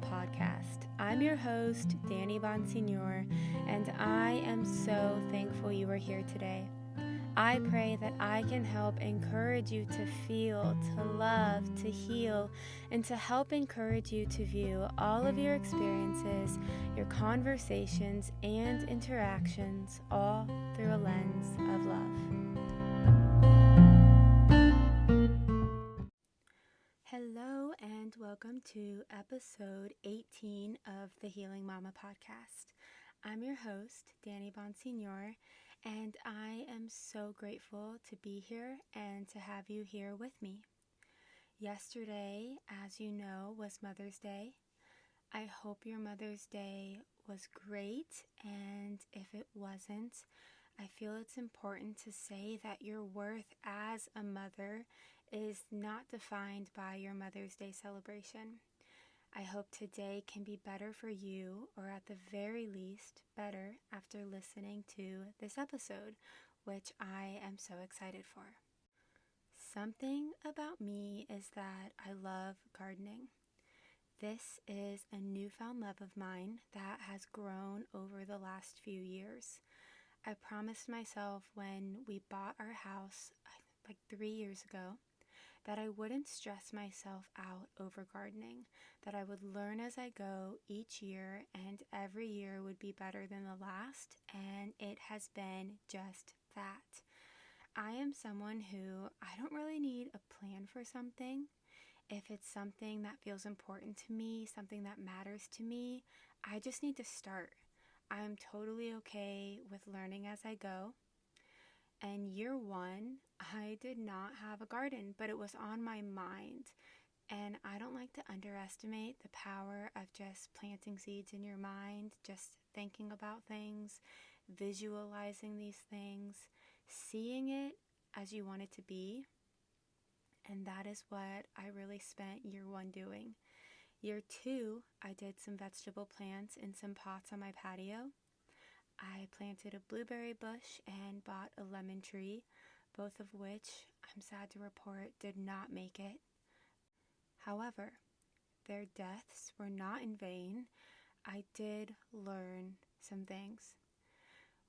podcast. I'm your host, Danny Bonsignor, and I am so thankful you are here today. I pray that I can help encourage you to feel, to love, to heal, and to help encourage you to view all of your experiences, your conversations, and interactions all through a lens of love. Hello and welcome to episode 18 of the Healing Mama podcast. I'm your host, Danny Bonsignor, and I am so grateful to be here and to have you here with me. Yesterday, as you know, was Mother's Day. I hope your Mother's Day was great, and if it wasn't, I feel it's important to say that your worth as a mother is not defined by your Mother's Day celebration. I hope today can be better for you, or at the very least, better after listening to this episode, which I am so excited for. Something about me is that I love gardening. This is a newfound love of mine that has grown over the last few years. I promised myself when we bought our house like 3 years ago that I wouldn't stress myself out over gardening, that I would learn as I go each year, and every year would be better than the last, and it has been just that. I am someone who I don't really need a plan for something. If it's something that feels important to me, something that matters to me, I just need to start. I'm totally okay with learning as I go. And year one, I did not have a garden, but it was on my mind. And I don't like to underestimate the power of just planting seeds in your mind, just thinking about things, visualizing these things, seeing it as you want it to be. And that is what I really spent year one doing. Year two, I did some vegetable plants in some pots on my patio. I planted a blueberry bush and bought a lemon tree, both of which, I'm sad to report, did not make it. However, their deaths were not in vain. I did learn some things.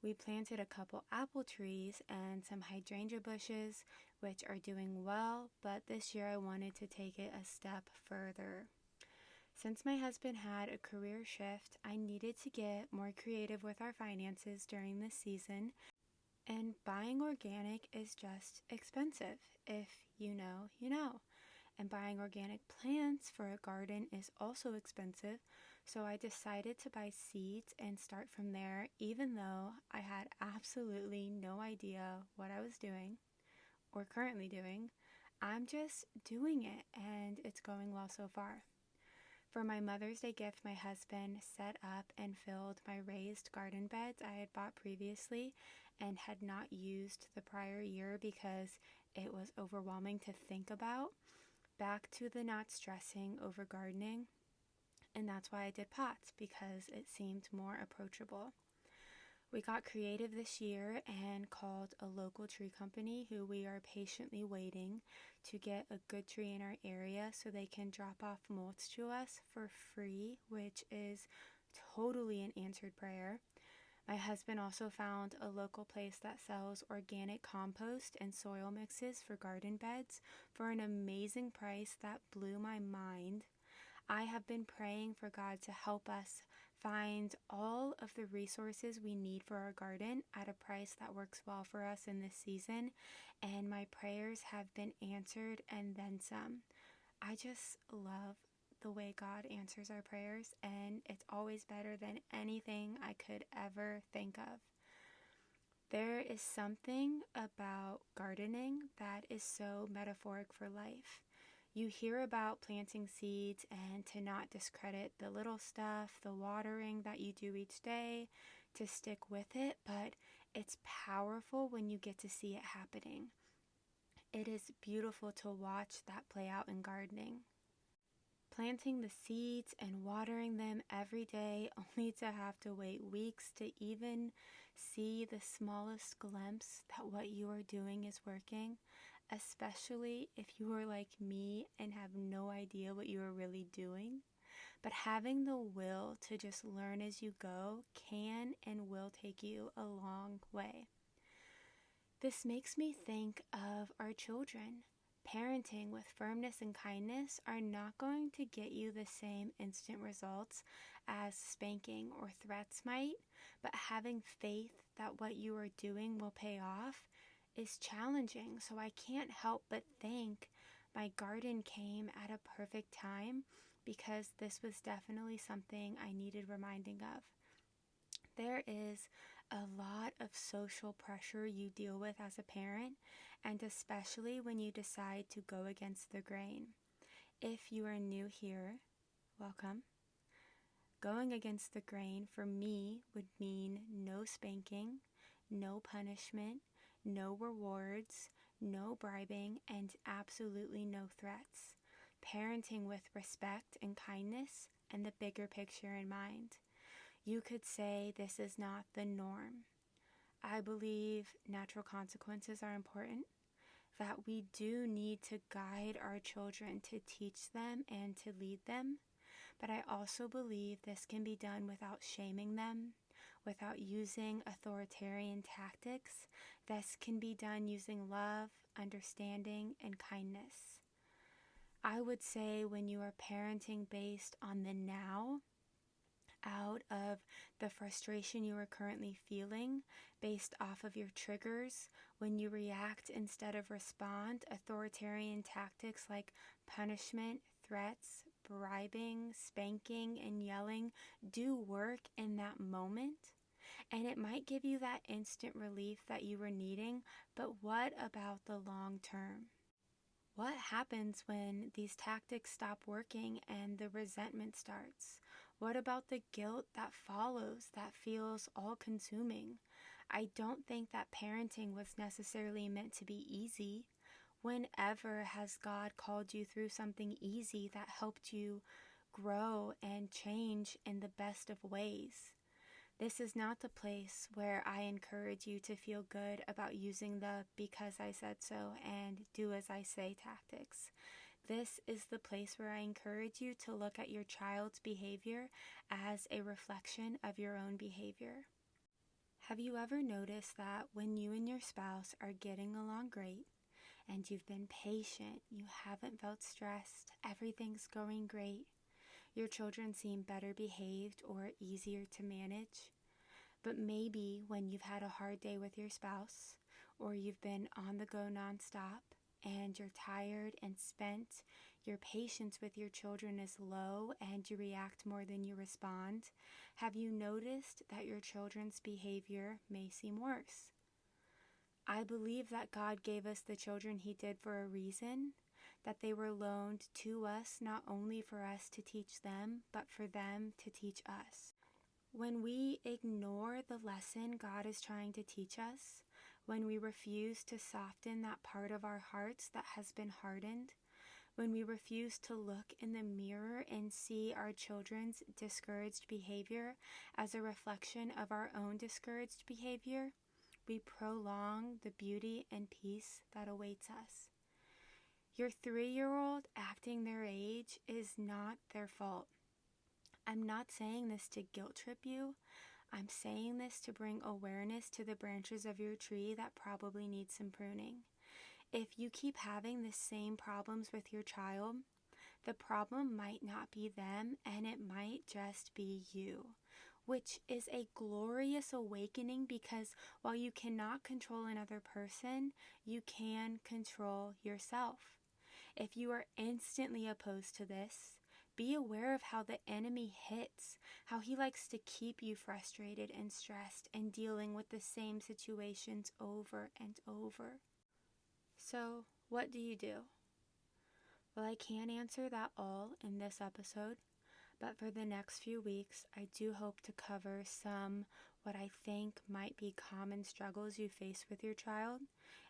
We planted a couple apple trees and some hydrangea bushes, which are doing well, but this year I wanted to take it a step further. Since my husband had a career shift, I needed to get more creative with our finances during this season, and buying organic is just expensive. If you know, you know. And buying organic plants for a garden is also expensive, so I decided to buy seeds and start from there, even though I had absolutely no idea what I was doing or currently doing. I'm just doing it, and it's going well so far. For my Mother's Day gift, my husband set up and filled my raised garden beds I had bought previously and had not used the prior year because it was overwhelming to think about. Back to the not stressing over gardening, and that's why I did pots, because it seemed more approachable. We got creative this year and called a local tree company who we are patiently waiting to get a good tree in our area so they can drop off mulch to us for free, which is totally an answered prayer. My husband also found a local place that sells organic compost and soil mixes for garden beds for an amazing price that blew my mind. I have been praying for God to help us find all of the resources we need for our garden at a price that works well for us in this season, and my prayers have been answered and then some. I just love the way God answers our prayers, and it's always better than anything I could ever think of. There is something about gardening that is so metaphoric for life. You hear about planting seeds and to not discredit the little stuff, the watering that you do each day, to stick with it, but it's powerful when you get to see it happening. It is beautiful to watch that play out in gardening. Planting the seeds and watering them every day only to have to wait weeks to even see the smallest glimpse that what you are doing is working, especially if you are like me and have no idea what you are really doing. but having the will to just learn as you go can and will take you a long way. This makes me think of our children. Parenting with firmness and kindness are not going to get you the same instant results as spanking or threats might, but having faith that what you are doing will pay off is challenging. So I can't help but think my garden came at a perfect time, because this was definitely something I needed reminding of. There is a lot of social pressure you deal with as a parent, and especially when you decide to go against the grain. If you are new here, welcome. Going against the grain for me would mean no spanking, no punishment, no rewards, no bribing, and absolutely no threats. Parenting with respect and kindness and the bigger picture in mind. You could say this is not the norm. I believe natural consequences are important, that we do need to guide our children to teach them and to lead them, but I also believe this can be done without shaming them, without using authoritarian tactics. This can be done using love, understanding, and kindness. I would say when you are parenting based on the now, out of the frustration you are currently feeling, based off of your triggers, when you react instead of respond, authoritarian tactics like punishment, threats, bribing, spanking, and yelling do work in that moment. And it might give you that instant relief that you were needing, but what about the long term? What happens when these tactics stop working and the resentment starts? What about the guilt that follows that feels all-consuming? I don't think that parenting was necessarily meant to be easy. Whenever has God called you through something easy that helped you grow and change in the best of ways? This is not the place where I encourage you to feel good about using the because I said so and do as I say tactics. This is the place where I encourage you to look at your child's behavior as a reflection of your own behavior. Have you ever noticed that when you and your spouse are getting along great and you've been patient, you haven't felt stressed, everything's going great, your children seem better behaved or easier to manage? But maybe when you've had a hard day with your spouse, or you've been on the go nonstop, and you're tired and spent, your patience with your children is low, and you react more than you respond, have you noticed that your children's behavior may seem worse? I believe that God gave us the children He did for a reason, that they were loaned to us not only for us to teach them, but for them to teach us. When we ignore the lesson God is trying to teach us, when we refuse to soften that part of our hearts that has been hardened, when we refuse to look in the mirror and see our children's discouraged behavior as a reflection of our own discouraged behavior, we prolong the beauty and peace that awaits us. Your 3-year-old acting their age is not their fault. I'm not saying this to guilt trip you. I'm saying this to bring awareness to the branches of your tree that probably need some pruning. If you keep having the same problems with your child, the problem might not be them and it might just be you, which is a glorious awakening, because while you cannot control another person, you can control yourself. If you are instantly opposed to this, be aware of how the enemy hits, how he likes to keep you frustrated and stressed and dealing with the same situations over and over. So, what do? Well, I can't answer that all in this episode, but for the next few weeks, I do hope to cover some what I think might be common struggles you face with your child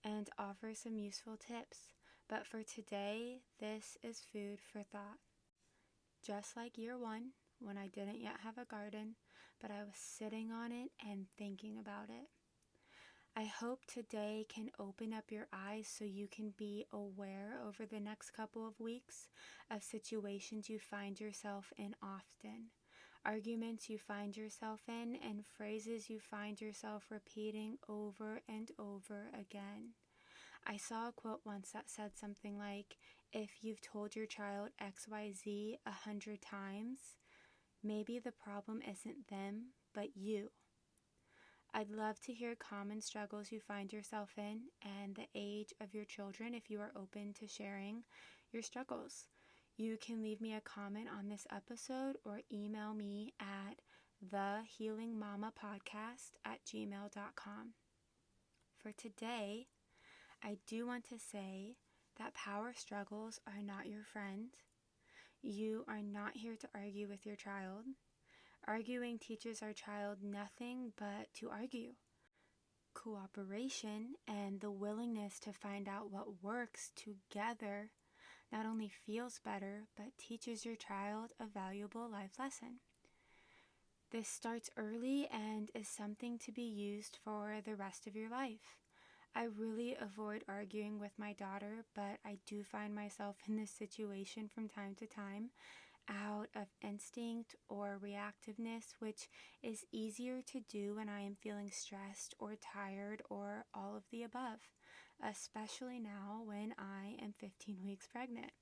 and offer some useful tips. But for today, this is food for thought. Just like year 1, when I didn't yet have a garden, but I was sitting on it and thinking about it. I I hope today can open up your eyes so you can be aware over the next couple of weeks of situations you find yourself in often, arguments you find yourself in, and phrases you find yourself repeating over and over again. I saw a quote once that said something like, if you've told your child XYZ 100 times, maybe the problem isn't them, but you. I'd love to hear common struggles you find yourself in and the age of your children if you are open to sharing your struggles. You can leave me a comment on this episode or email me at thehealingmamapodcast@gmail.com. For today, I do want to say that power struggles are not your friend. You are not here to argue with your child. Arguing teaches our child nothing but to argue. Cooperation and the willingness to find out what works together not only feels better, but teaches your child a valuable life lesson. This starts early and is something to be used for the rest of your life. I really avoid arguing with my daughter, but I do find myself in this situation from time to time out of instinct or reactiveness, which is easier to do when I am feeling stressed or tired or all of the above, especially now when I am 15 weeks pregnant.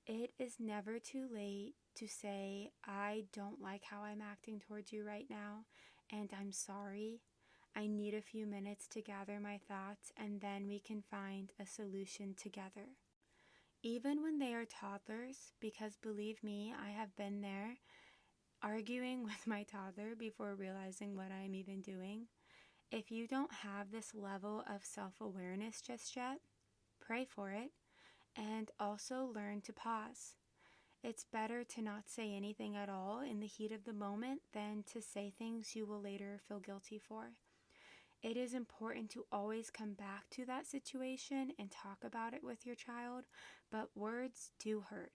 It is never too late to say, I don't like how I'm acting towards you right now, and I'm sorry. I need a few minutes to gather my thoughts, and then we can find a solution together. Even when they are toddlers, because believe me, I have been there, arguing with my toddler before realizing what I'm even doing. If you don't have this level of self-awareness just yet, pray for it, and also learn to pause. It's better to not say anything at all in the heat of the moment than to say things you will later feel guilty for. It is important to always come back to that situation and talk about it with your child, but words do hurt.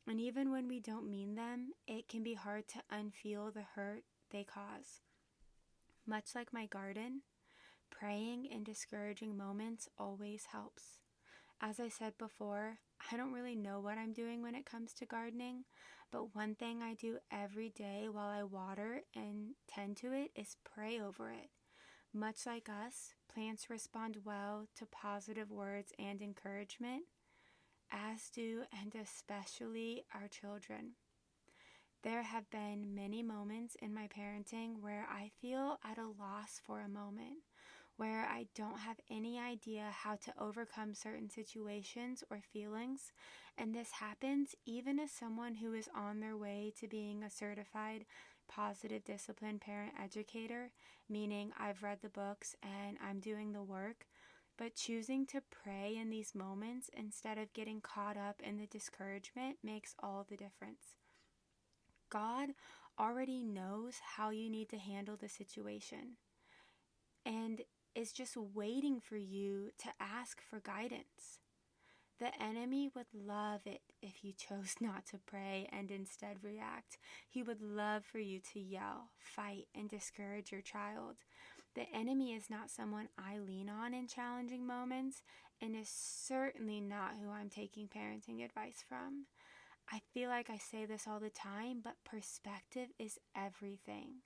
And even when we don't mean them, it can be hard to unfeel the hurt they cause. Much like my garden, praying in discouraging moments always helps. As I said before, I don't really know what I'm doing when it comes to gardening, but one thing I do every day while I water and tend to it is pray over it. Much like us, plants respond well to positive words and encouragement, as do and especially our children. There have been many moments in my parenting where I feel at a loss for a moment, where I don't have any idea how to overcome certain situations or feelings, and this happens even as someone who is on their way to being a certified positive discipline parent educator, meaning I've read the books and I'm doing the work, but choosing to pray in these moments instead of getting caught up in the discouragement makes all the difference. God already knows how you need to handle the situation and is just waiting for you to ask for guidance. The enemy would love it if you chose not to pray and instead react. He would love for you to yell, fight, and discourage your child. The enemy is not someone I lean on in challenging moments and is certainly not who I'm taking parenting advice from. I feel like I say this all the time, but perspective is everything.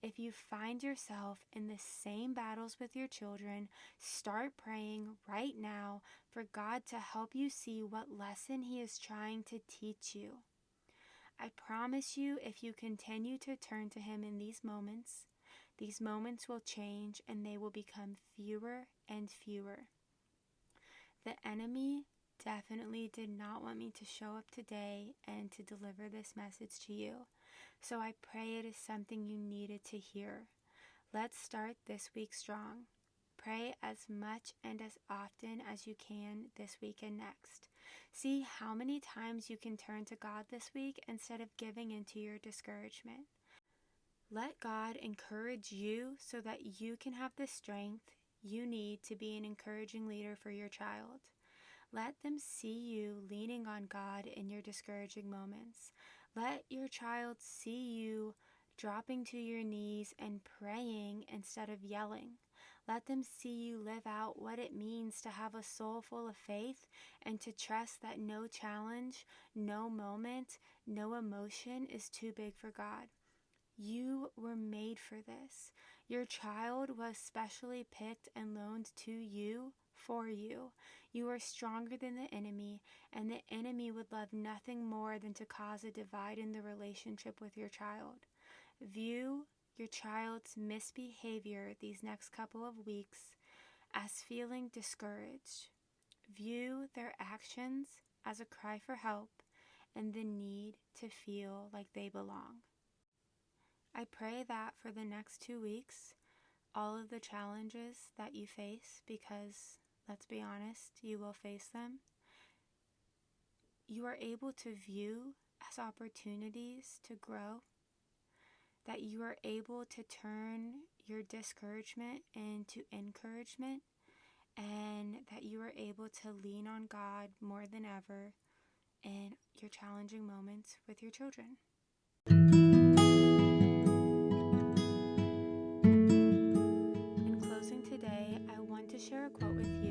If you find yourself in the same battles with your children, start praying right now for God to help you see what lesson He is trying to teach you. I promise you, if you continue to turn to Him in these moments will change and they will become fewer and fewer. The enemy definitely did not want me to show up today and to deliver this message to you. So I pray it is something you needed to hear. Let's start this week strong. Pray as much and as often as you can this week and next. See how many times you can turn to God this week instead of giving into your discouragement. Let God encourage you so that you can have the strength you need to be an encouraging leader for your child. Let them see you leaning on God in your discouraging moments. Let your child see you dropping to your knees and praying instead of yelling. Let them see you live out what it means to have a soul full of faith and to trust that no challenge, no moment, no emotion is too big for God. You were made for this. Your child was specially picked and loaned to you for you. You are stronger than the enemy, and the enemy would love nothing more than to cause a divide in the relationship with your child. View your child's misbehavior these next couple of weeks as feeling discouraged. View their actions as a cry for help and the need to feel like they belong. I pray that for the next 2 weeks, all of the challenges that you face, because let's be honest, you will face them, you are able to view as opportunities to grow, that you are able to turn your discouragement into encouragement, and that you are able to lean on God more than ever in your challenging moments with your children. In closing today, I want to share a quote with you